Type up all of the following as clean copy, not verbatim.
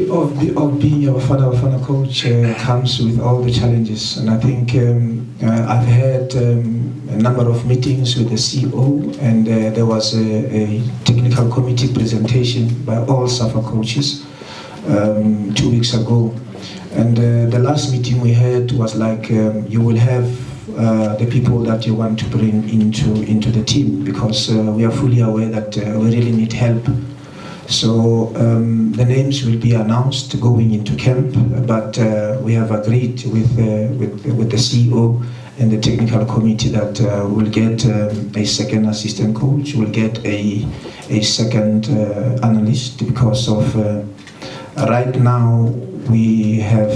Of being a Bafana coach comes with all the challenges, and I think I've had a number of meetings with the CEO, and there was a technical committee presentation by all SAFA coaches 2 weeks ago, and the last meeting we had was like you will have the people that you want to bring into the team, because we are fully aware that we really need help. So the names will be announced going into camp, but we have agreed with the CEO and the technical committee that we'll get a second assistant coach, we'll get a second analyst, because of right now we have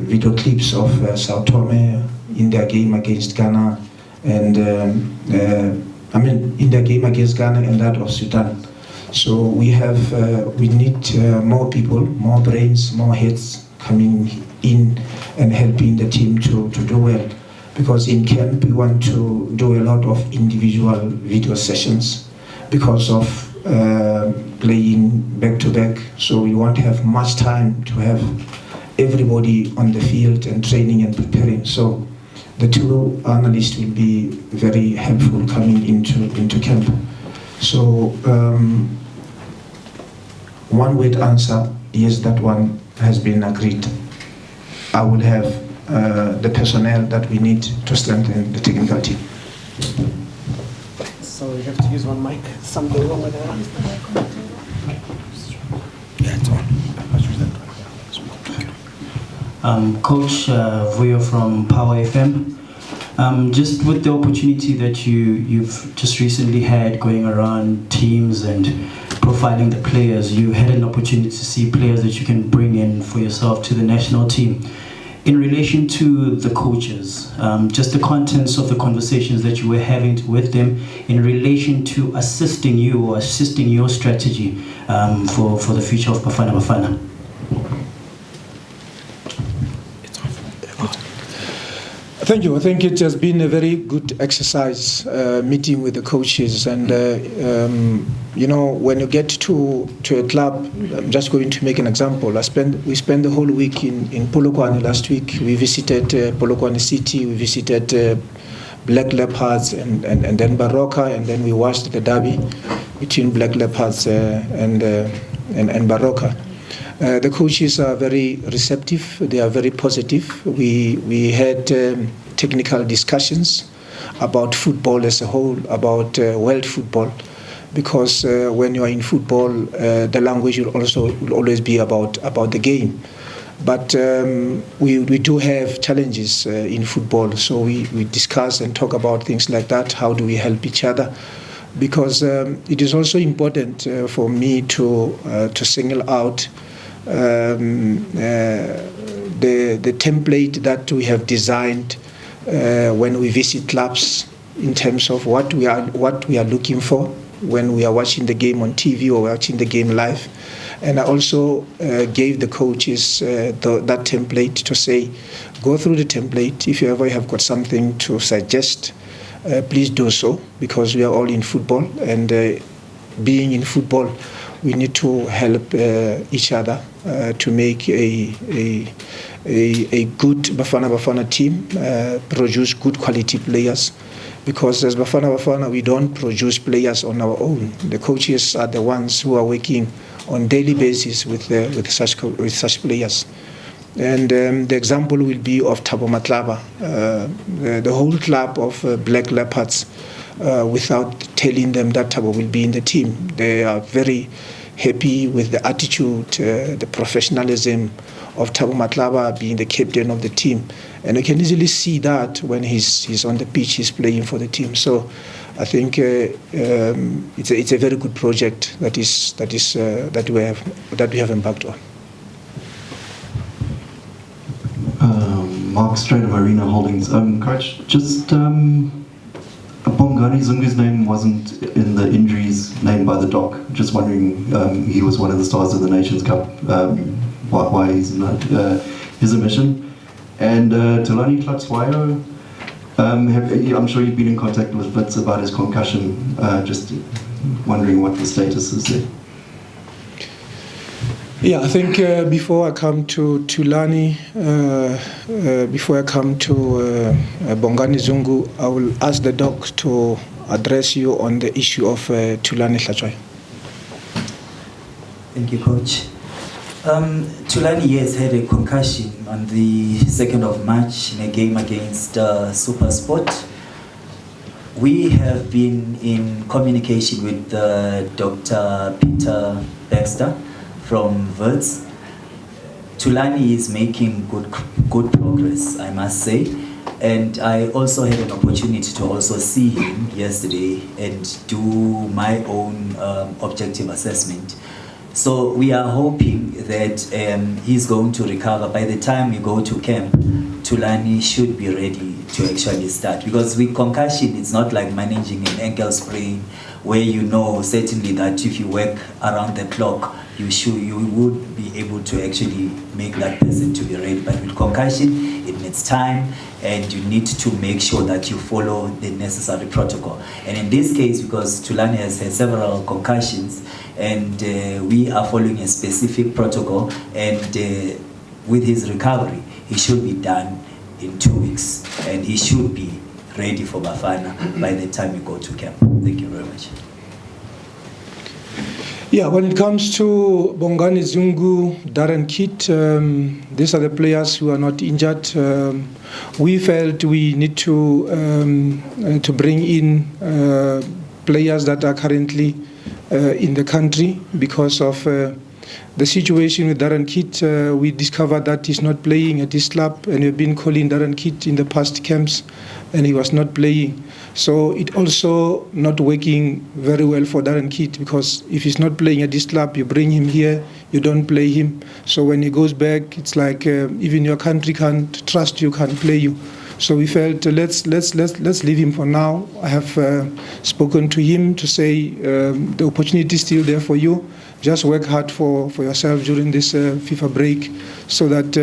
video clips of Sao Tome in their game against Ghana, and in their game against Ghana and that of Sudan. So we need more people, more brains, more heads coming in and helping the team to do well. Because in camp we want to do a lot of individual video sessions because of playing back to back. So we won't have much time to have everybody on the field and training and preparing. So the two analysts will be very helpful coming into camp. So one word answer, yes, that one has been agreed. I will have the personnel that we need to strengthen the technical team. So you have to use one mic. Something wrong with that? Yeah, it's on. Coach Vuyo from Power FM. Just with the opportunity that you've just recently had going around teams and profiling the players, you had an opportunity to see players that you can bring in for yourself to the national team. In relation to the coaches, just the contents of the conversations that you were having with them in relation to assisting you or assisting your strategy for the future of Bafana. Thank you. I think it has been a very good exercise meeting with the coaches, and when you get to a club, I'm just going to make an example. We spent the whole week in Polokwane last week. We visited Polokwane City. We visited Black Leopards and then Baroka, and then we watched the derby between Black Leopards and Baroka. The coaches are very receptive. They are very positive. We had technical discussions about football as a whole, about world football, because when you are in football, the language will always be about the game. But we do have challenges in football, so we discuss and talk about things like that. How do we help each other? Because it is also important for me to single out the template that we have designed when we visit clubs, in terms of what we are looking for when we are watching the game on TV or watching the game live. And I also gave the coaches that template to say, go through the template. If you ever have got something to suggest, please do so, because we are all in football, and being in football, we need to help each other to make a good Bafana team, produce good quality players. Because as Bafana, we don't produce players on our own. The coaches are the ones who are working on daily basis with such players. And the example will be of Thabo Matlaba, the whole club of Black Leopards. Without telling them that Thabo will be in the team, they are very happy with the attitude, the professionalism of Thabo Matlaba being the captain of the team, and you can easily see that when he's on the pitch, he's playing for the team. So I think it's a very good project that we have embarked on. Mark Strader of Arena Holdings. Coach, just Bongani Zungu's name wasn't in the injuries named by the doc. Just wondering, he was one of the stars of the Nations Cup. Why he's not his omission? And Tolani Tlatswayo, I'm sure you've been in contact with Wits about his concussion. Just wondering what the status is there. Yeah, I think before I come to Tulani, before I come to Bongani Zungu, I will ask the doc to address you on the issue of Tulani Hlachwai. Thank you, Coach. Tulani, yes, had a concussion on the 2nd of March in a game against SuperSport. We have been in communication with Dr. Peter Baxter from Wits. Tulani is making good progress, I must say. And I also had an opportunity to also see him yesterday and do my own objective assessment. So we are hoping that he's going to recover. By the time we go to camp, Tulani should be ready to actually start. Because with concussion, it's not like managing an ankle sprain, where you know certainly that if you work around the clock, you would be able to actually make that person to be ready. But with concussion, it needs time, and you need to make sure that you follow the necessary protocol. And in this case, because Tulani has had several concussions, and we are following a specific protocol, and with his recovery, he should be done in 2 weeks, and he should be ready for BAFANA by the time we go to camp. Thank you very much. Yeah, when it comes to Bongani Zungu, Darren Kitt, these are the players who are not injured. We felt we need to bring in players that are currently in the country because of the situation with Darren Kitt. We discovered that he's not playing at his club, and we've been calling Darren Kitt in the past camps, and he was not playing. So it also not working very well for Darren Kitt, because if he's not playing at this club, you bring him here, you don't play him. So when he goes back, it's like even your country can't trust you, can't play you. So we felt let's leave him for now. I have spoken to him to say the opportunity is still there for you. Just work hard for yourself during this FIFA break, so that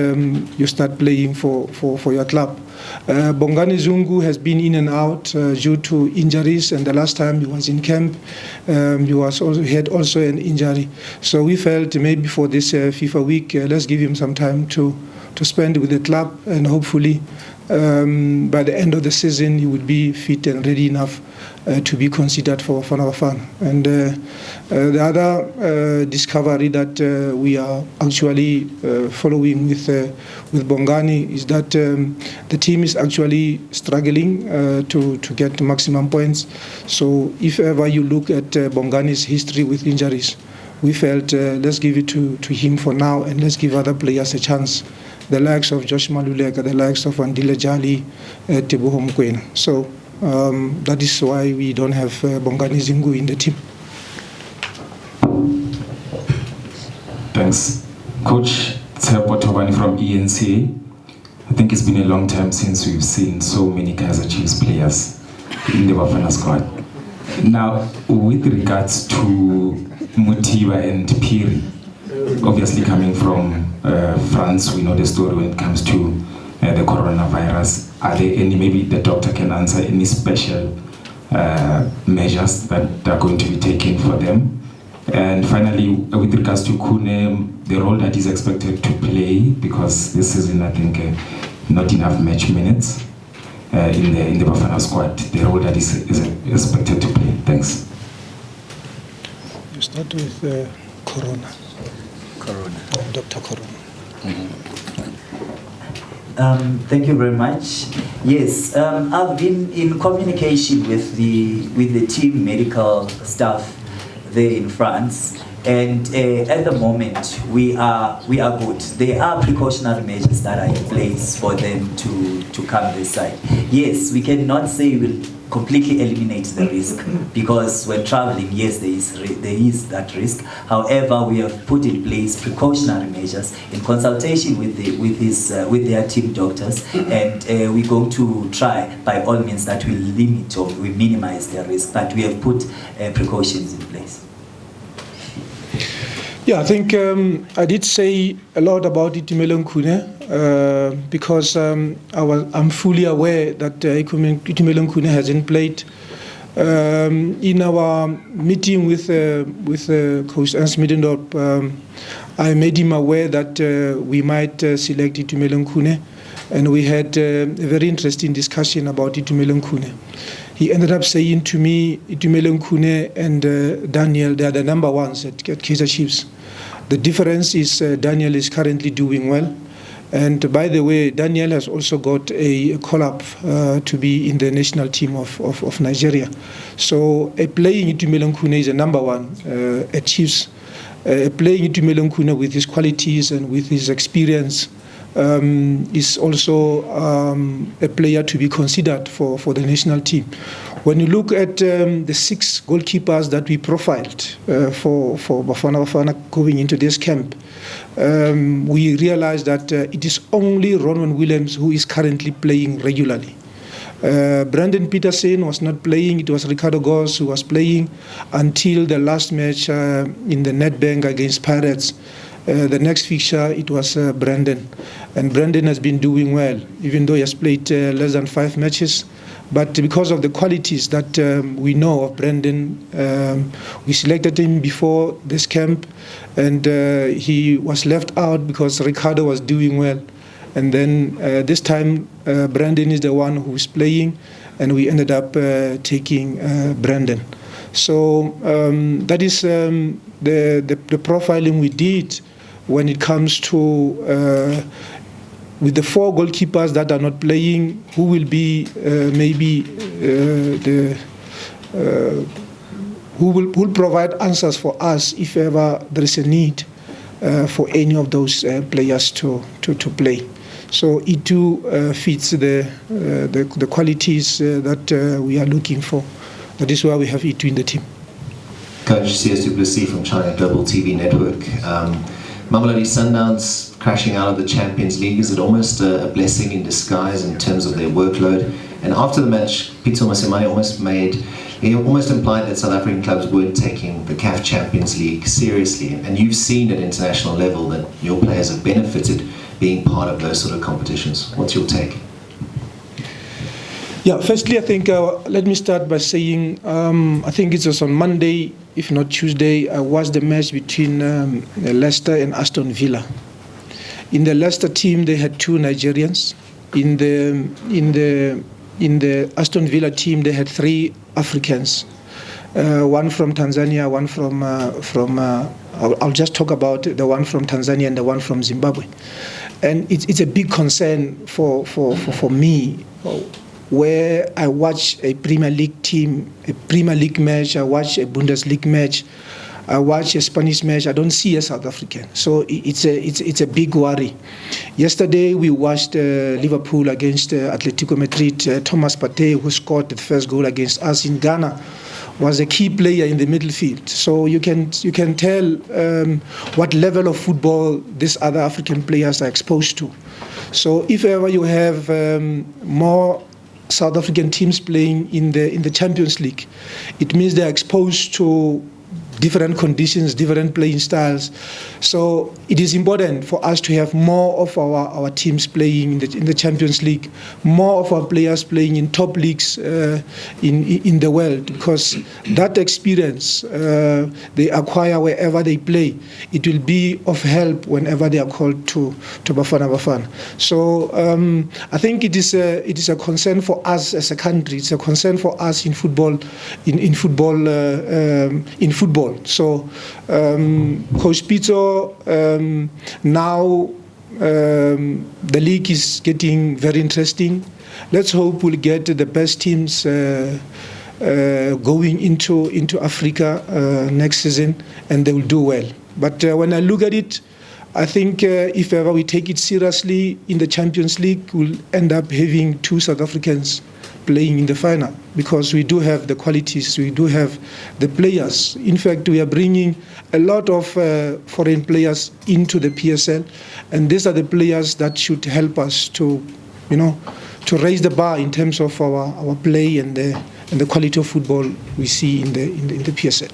you start playing for your club. Bongani Zungu has been in and out due to injuries, and the last time he was in camp, he had also an injury. So we felt maybe for this FIFA week, let's give him some time to spend with the club, and hopefully by the end of the season he would be fit and ready enough to be considered for BAFANA. And the other discovery that we are actually following with Bongani is that the team is actually struggling to get maximum points. So if ever you look at Bongani's history with injuries, we felt let's give it to him for now, and let's give other players a chance. The likes of Josh Maluleka, the likes of Andile Jali, Teboho Mokoena. So that is why we don't have Bongani Zungu in the team. Thanks. Coach Tshepo Tobani from ENCA. I think it's been a long time since we've seen so many Kaizer Chiefs players in the BAFANA squad. Now, with regards to Mutiba and Piri, obviously coming from France, we know the story when it comes to the coronavirus. Are there any, maybe the doctor can answer, any special measures that are going to be taken for them? And finally, with regards to Kune, the role that is expected to play, because this season I think not enough match minutes in the BAFANA squad, the role that is expected to play. Thanks. You start with Corona. Dr. Corona. Thank you very much. Yes, I've been in communication with the team medical staff there in France, and at the moment we are good. There are precautionary measures that are in place for them to come this side. Yes, we cannot say we'll completely eliminate the risk, because when traveling, yes, there is that risk. However, we have put in place precautionary measures in consultation with their team doctors, and we're going to try by all means that we limit or we minimize their risk, but we have put precautions in place. Yeah, I think I did say a lot about Itumeleng Khune because I'm fully aware that Itumeleng Khune hasn't played. In our meeting with Coach Ernst Middendorp, I made him aware that we might select Itumeleng Khune, and we had a very interesting discussion about Itumeleng Khune. He ended up saying to me, Itumeleng Khune and Daniel, they are the number ones at Kaizer Chiefs. The difference is Daniel is currently doing well. And by the way, Daniel has also got a call-up to be in the national team of Nigeria. So playing Itumeleng Khune is a number one at Chiefs. Playing Itumeleng Khune with his qualities and with his experience is also a player to be considered for the national team. When you look at the 6 goalkeepers that we profiled for BAFANA going into this camp, we realized that it is only Ronwen Williams who is currently playing regularly. Brandon Peterson was not playing. It was Ricardo Goss who was playing until the last match in the Nedbank against Pirates. The next fixture, it was Brandon. And Brandon has been doing well, even though he has played less than 5 matches. But because of the qualities that we know of Brandon, we selected him before this camp, and he was left out because Ricardo was doing well. And then this time, Brandon is the one who's playing, and we ended up taking Brandon. So that is the profiling we did when it comes to with the 4 goalkeepers that are not playing, who will be who will provide answers for us if ever there is a need for any of those players to play. So it too fits the qualities that we are looking for. That is why we have it in the team. Coach C.S. Duplessis from China Global TV Network. Mamelodi Sundowns crashing out of the Champions League, is it almost a blessing in disguise in terms of their workload? And after the match, Pitso Mosimane almost implied that South African clubs weren't taking the CAF Champions League seriously. And you've seen at international level that your players have benefited being part of those sort of competitions. What's your take? Yeah, firstly, I think let me start by saying I think it was on Monday, if not Tuesday, I watched the match between Leicester and Aston Villa. In the Leicester team, they had 2 Nigerians. In the Aston Villa team, they had 3 Africans. One from Tanzania, one from I'll just talk about the one from Tanzania and the one from Zimbabwe. And it's a big concern for me, where I watch a Premier League team, a Premier League match, I watch a Bundesliga match, I watch a Spanish match, I don't see a South African. So it's a big worry. Yesterday we watched Liverpool against Atletico Madrid. Thomas Partey, who scored the first goal against us in Ghana, was a key player in the midfield. So you can tell what level of football these other African players are exposed to. So if ever you have more South African teams playing in the Champions League, it means they're exposed to different conditions, different playing styles. So it is important for us to have more of our teams playing in the Champions League, more of our players playing in top leagues in the world, because that experience they acquire wherever they play, it will be of help whenever they are called to Bafana. So I think it is a concern for us as a country. It's a concern for us in football, in football. So Coach Pitso, now the league is getting very interesting. Let's hope we'll get the best teams going into Africa next season, and they will do well. But when I look at it, I think if ever we take it seriously in the Champions League, we'll end up having 2 South Africans playing in the final, because we do have the qualities, we do have the players. In fact, we are bringing a lot of foreign players into the PSL, and these are the players that should help us to raise the bar in terms of our play and the quality of football we see in the PSL.